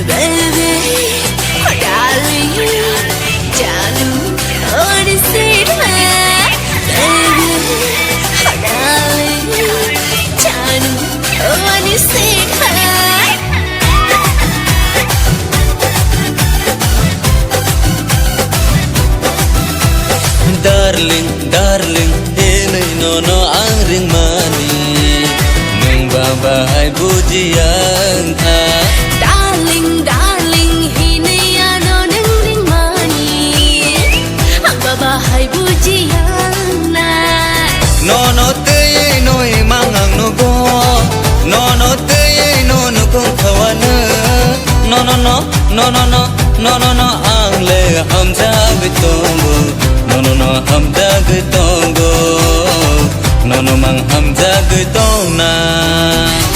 baby, oh darling, Janu, oh this is my baby, oh darling, Janu, oh this is my. Darling, darling, ini nono angring mani, neng baba hai bujian tha. Darling, darling, ini ano neng mani, ang baba hai bujian na. Nono teye noi mangang no go, nono teye no kong kawana. No no no, no no no, no no no, ang le ham jabitongo. No no no ham jabitongo, no no mang ham jabitong na.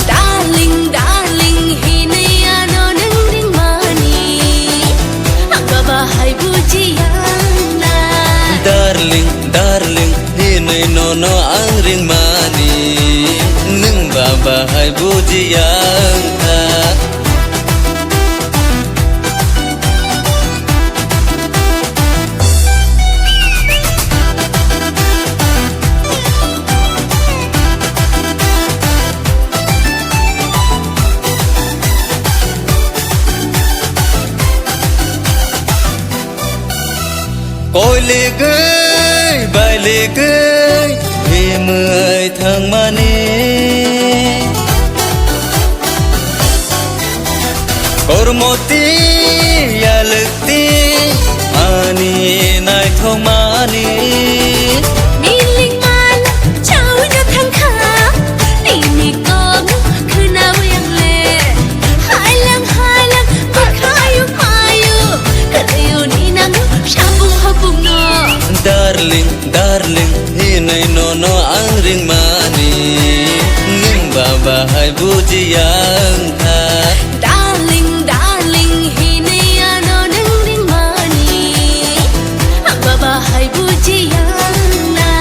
Darling, darling, ini ano neng mani, ang baba hai bujian na. Darling, darling, ini nono angring mani, neng baba hai bujian tha. Ôi lê gơi, bài lê gơi, vì mười thằng mà nê. Cor một tí, ya lực tí, ani này thông mà nê. Miling ala, chau na thang khá, ni con, cứ nào yang lệ. Hai lang, bạc hayu mayu, karayu ni nang, shabung habung no. Darling, darling, ini nono angring mani, nging baba hai bujian tha. Darling, darling, ini ano neng mani, ang baba hai bujian na.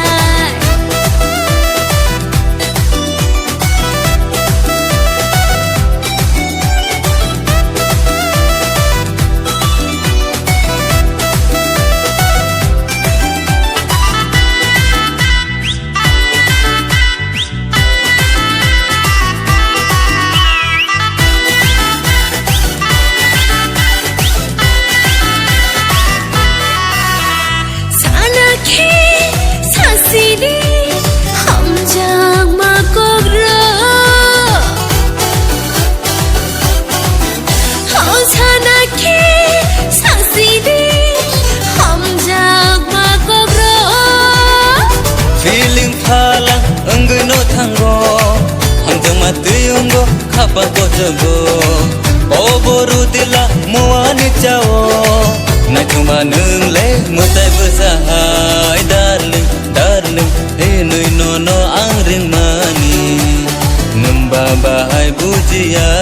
Feeling phalang enggai no thango, hangjang ma tuyunggo khapa go jago. Oboru dila muani chao, nai thuma nung le mutai besahai. Darling, darling, ini nono angring mani, nung baba hai bujian.